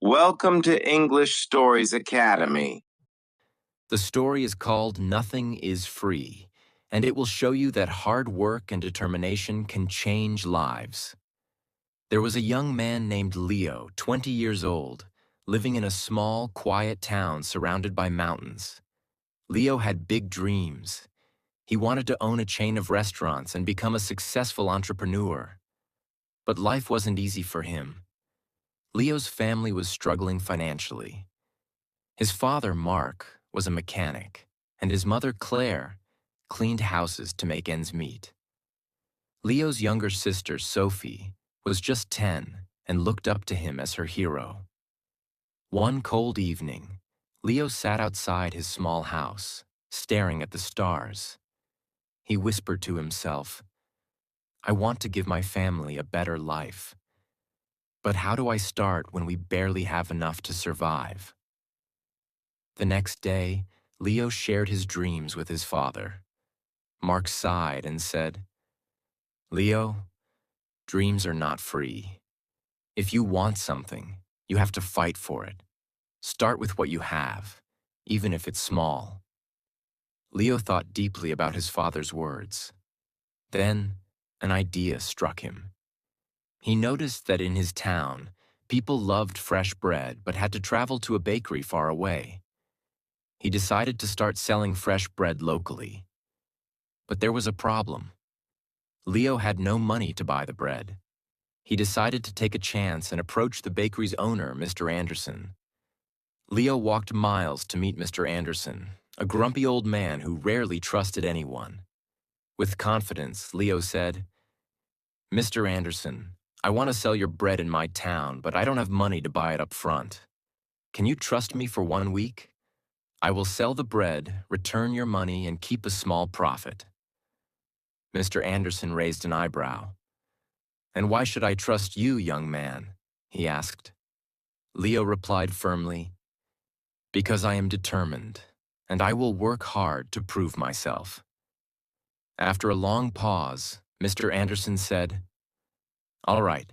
Welcome to English Stories Academy. The story is called Nothing is Free, and it will show you that hard work and determination can change lives. There was a young man named Leo, 20 years old, living in a small, quiet town surrounded by mountains. Leo had big dreams. He wanted to own a chain of restaurants and become a successful entrepreneur. But life wasn't easy for him. Leo's family was struggling financially. His father, Mark, was a mechanic, and his mother, Claire, cleaned houses to make ends meet. Leo's younger sister, Sophie, was just 10 and looked up to him as her hero. One cold evening, Leo sat outside his small house, staring at the stars. He whispered to himself, "I want to give my family a better life. But how do I start when we barely have enough to survive?" The next day, Leo shared his dreams with his father. Mark sighed and said, "Leo, dreams are not free. If you want something, you have to fight for it. Start with what you have, even if it's small." Leo thought deeply about his father's words. Then, an idea struck him. He noticed that in his town, people loved fresh bread but had to travel to a bakery far away. He decided to start selling fresh bread locally. But there was a problem. Leo had no money to buy the bread. He decided to take a chance and approach the bakery's owner, Mr. Anderson. Leo walked miles to meet Mr. Anderson, a grumpy old man who rarely trusted anyone. With confidence, Leo said, "Mr. Anderson, I want to sell your bread in my town, but I don't have money to buy it up front. Can you trust me for 1 week? I will sell the bread, return your money, and keep a small profit." Mr. Anderson raised an eyebrow. "And why should I trust you, young man?" he asked. Leo replied firmly, "Because I am determined, and I will work hard to prove myself." After a long pause, Mr. Anderson said, "All right,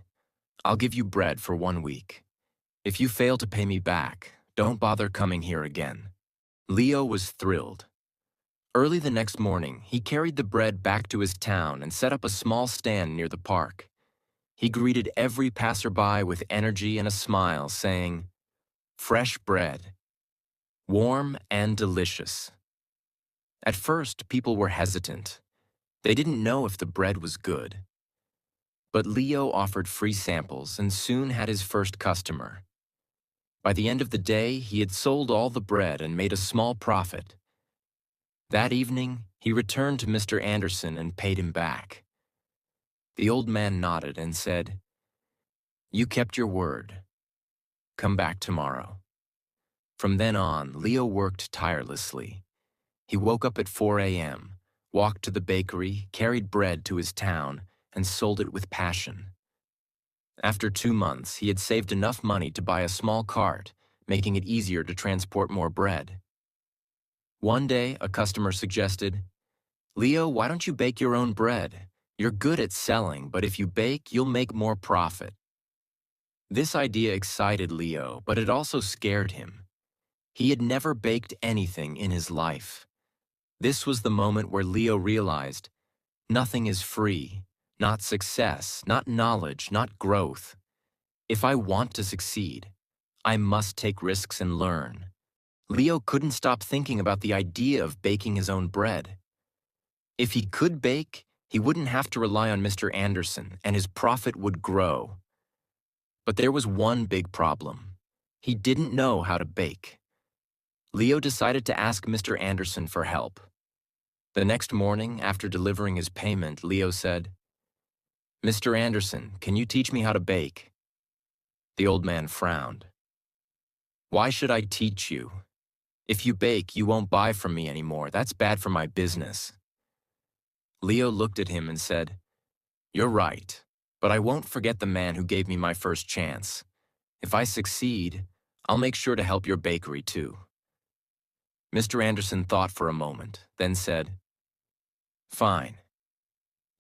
I'll give you bread for 1 week. If you fail to pay me back, don't bother coming here again." Leo was thrilled. Early the next morning, he carried the bread back to his town and set up a small stand near the park. He greeted every passerby with energy and a smile, saying, "Fresh bread, warm and delicious." At first, people were hesitant. They didn't know if the bread was good. But Leo offered free samples and soon had his first customer. By the end of the day, he had sold all the bread and made a small profit. That evening, he returned to Mr. Anderson and paid him back. The old man nodded and said, "You kept your word. Come back tomorrow." From then on, Leo worked tirelessly. He woke up at 4 a.m., walked to the bakery, carried bread to his town, and sold it with passion. After 2 months, he had saved enough money to buy a small cart, making it easier to transport more bread. One day, a customer suggested, "Leo, why don't you bake your own bread? You're good at selling, but if you bake, you'll make more profit." This idea excited Leo, but it also scared him. He had never baked anything in his life. This was the moment where Leo realized, nothing is free, not success, not knowledge, not growth. If I want to succeed, I must take risks and learn. Leo couldn't stop thinking about the idea of baking his own bread. If he could bake, he wouldn't have to rely on Mr. Anderson, and his profit would grow. But there was one big problem. He didn't know how to bake. Leo decided to ask Mr. Anderson for help. The next morning, after delivering his payment, Leo said, "Mr. Anderson, can you teach me how to bake?" The old man frowned. "Why should I teach you? If you bake, you won't buy from me anymore. That's bad for my business." Leo looked at him and said, "You're right, but I won't forget the man who gave me my first chance. If I succeed, I'll make sure to help your bakery too." Mr. Anderson thought for a moment, then said, "Fine,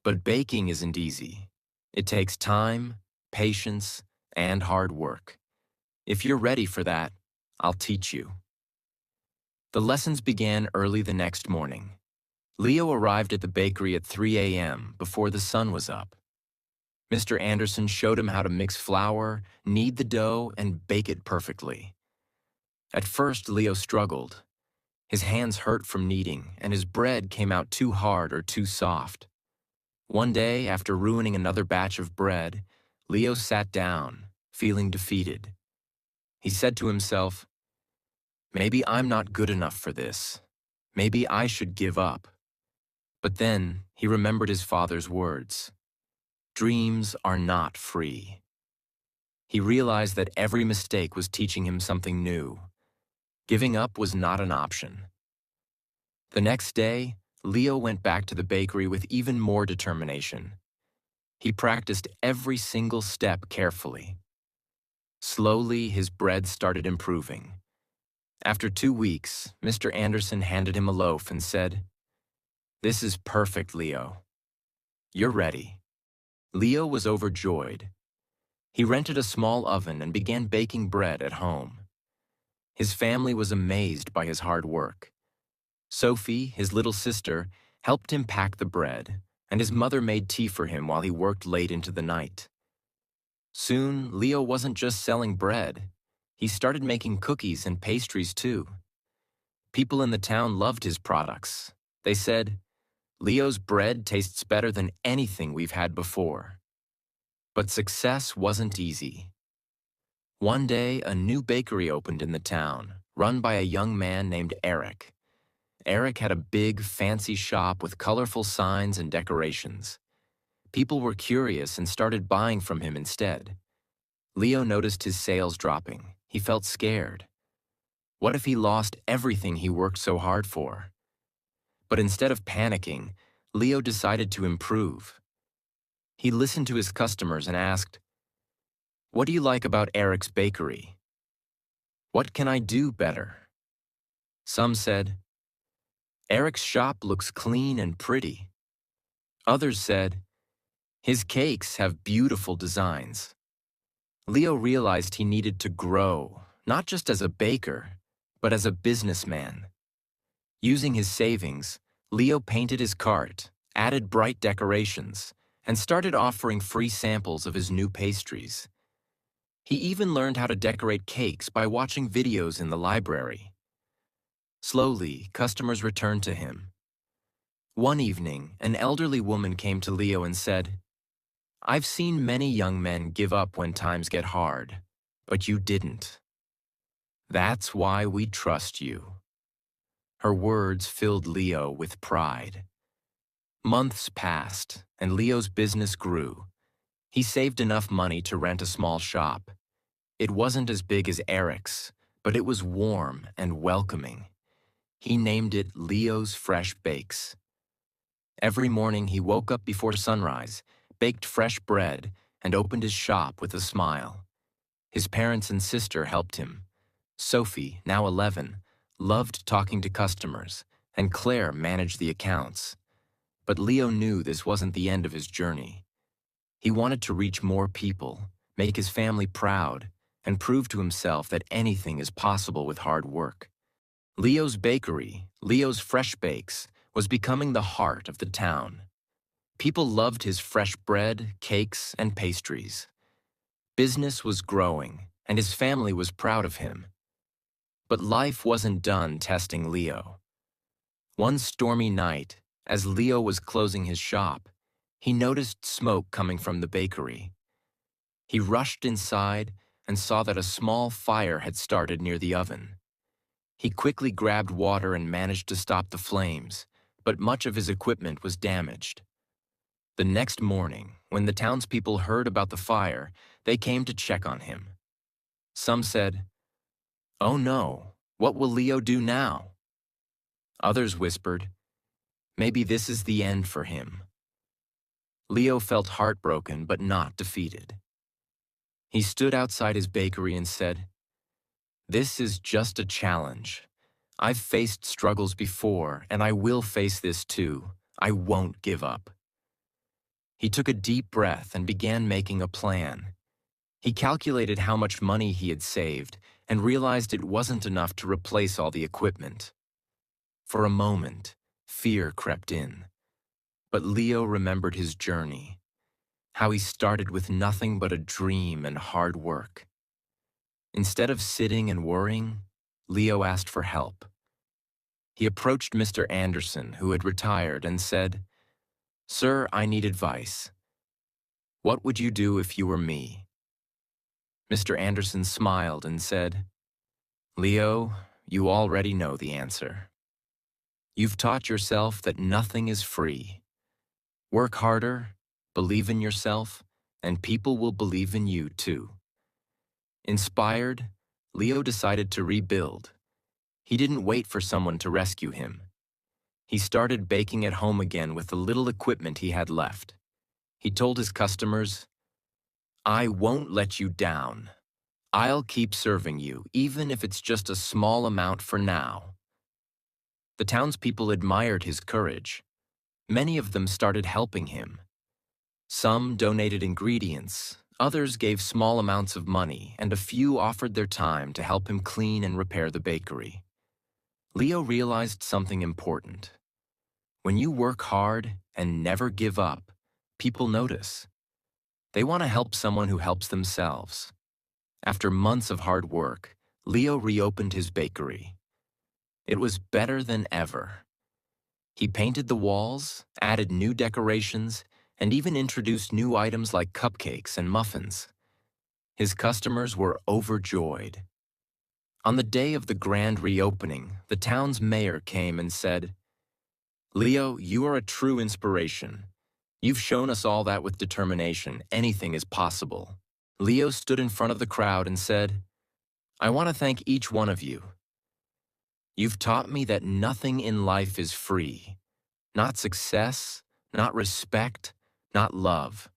but baking isn't easy. It takes time, patience, and hard work. If you're ready for that, I'll teach you. The lessons began early the next morning. Leo arrived at the bakery at 3 a.m. before the sun was up. Mr. Anderson showed him how to mix flour, knead the dough, and bake it perfectly. At first, Leo struggled. His hands hurt from kneading, and his bread came out too hard or too soft. One day, after ruining another batch of bread, Leo sat down, feeling defeated. He said to himself, "Maybe I'm not good enough for this. Maybe I should give up." But then he remembered his father's words. Dreams are not free. He realized that every mistake was teaching him something new. Giving up was not an option. The next day, Leo went back to the bakery with even more determination. He practiced every single step carefully. Slowly, his bread started improving. After 2 weeks, Mr. Anderson handed him a loaf and said, "This is perfect, Leo. You're ready." Leo was overjoyed. He rented a small oven and began baking bread at home. His family was amazed by his hard work. Sophie, his little sister, helped him pack the bread, and his mother made tea for him while he worked late into the night. Soon, Leo wasn't just selling bread. He started making cookies and pastries too. People in the town loved his products. They said, "Leo's bread tastes better than anything we've had before." But success wasn't easy. One day, a new bakery opened in the town, run by a young man named Eric. Eric had a big, fancy shop with colorful signs and decorations. People were curious and started buying from him instead. Leo noticed his sales dropping. He felt scared. What if he lost everything he worked so hard for? But instead of panicking, Leo decided to improve. He listened to his customers and asked, "What do you like about Eric's bakery? What can I do better?" Some said, "Eric's shop looks clean and pretty." Others said, "His cakes have beautiful designs." Leo realized he needed to grow, not just as a baker, but as a businessman. Using his savings, Leo painted his cart, added bright decorations, and started offering free samples of his new pastries. He even learned how to decorate cakes by watching videos in the library. Slowly, customers returned to him. One evening, an elderly woman came to Leo and said, "I've seen many young men give up when times get hard, but you didn't. That's why we trust you." Her words filled Leo with pride. Months passed, and Leo's business grew. He saved enough money to rent a small shop. It wasn't as big as Eric's, but it was warm and welcoming. He named it Leo's Fresh Bakes. Every morning he woke up before sunrise, baked fresh bread, and opened his shop with a smile. His parents and sister helped him. Sophie, now 11, loved talking to customers, and Claire managed the accounts. But Leo knew this wasn't the end of his journey. He wanted to reach more people, make his family proud, and prove to himself that anything is possible with hard work. Leo's bakery, Leo's Fresh Bakes, was becoming the heart of the town. People loved his fresh bread, cakes, and pastries. Business was growing, and his family was proud of him. But life wasn't done testing Leo. One stormy night, as Leo was closing his shop, he noticed smoke coming from the bakery. He rushed inside and saw that a small fire had started near the oven. He quickly grabbed water and managed to stop the flames, but much of his equipment was damaged. The next morning, when the townspeople heard about the fire, they came to check on him. Some said, "Oh no, what will Leo do now?" Others whispered, "Maybe this is the end for him." Leo felt heartbroken but not defeated. He stood outside his bakery and said, "This is just a challenge. I've faced struggles before, and I will face this too. I won't give up." He took a deep breath and began making a plan. He calculated how much money he had saved and realized it wasn't enough to replace all the equipment. For a moment, fear crept in. But Leo remembered his journey, how he started with nothing but a dream and hard work. Instead of sitting and worrying, Leo asked for help. He approached Mr. Anderson, who had retired, and said, "Sir, I need advice. What would you do if you were me?" Mr. Anderson smiled and said, "Leo, you already know the answer. You've taught yourself that nothing is free. Work harder, believe in yourself, and people will believe in you too." Inspired, Leo decided to rebuild. He didn't wait for someone to rescue him. He started baking at home again with the little equipment he had left. He told his customers, "I won't let you down. I'll keep serving you, even if it's just a small amount for now." The townspeople admired his courage. Many of them started helping him. Some donated ingredients, others gave small amounts of money, and a few offered their time to help him clean and repair the bakery. Leo realized something important. When you work hard and never give up, people notice. They want to help someone who helps themselves. After months of hard work, Leo reopened his bakery. It was better than ever. He painted the walls, added new decorations, and even introduced new items like cupcakes and muffins. His customers were overjoyed. On the day of the grand reopening, the town's mayor came and said, "Leo, you are a true inspiration. You've shown us all that with determination, anything is possible." Leo stood in front of the crowd and said, "I want to thank each one of you. You've taught me that nothing in life is free. Not success, not respect, not love.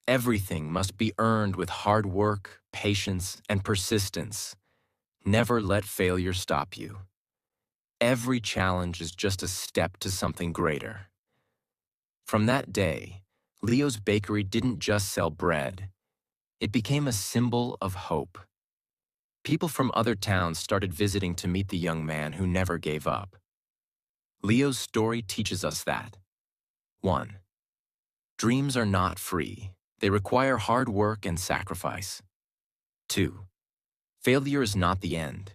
Everything must be earned with hard work, patience, and persistence. Never let failure stop you. Every challenge is just a step to something greater." From that day, Leo's bakery didn't just sell bread. It became a symbol of hope. People from other towns started visiting to meet the young man who never gave up. Leo's story teaches us that 1. Dreams are not free. They require hard work and sacrifice. 2. Failure is not the end.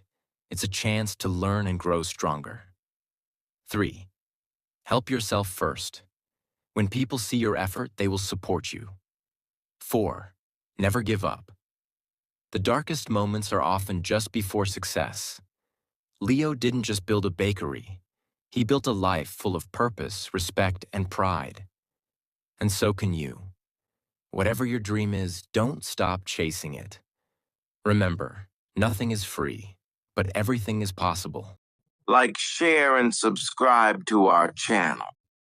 It's a chance to learn and grow stronger. 3. Help yourself first. When people see your effort, they will support you. 4. Never give up. The darkest moments are often just before success. Leo didn't just build a bakery. He built a life full of purpose, respect, and pride. And so can you. Whatever your dream is, don't stop chasing it. Remember, nothing is free, but everything is possible. Like, share, and subscribe to our channel.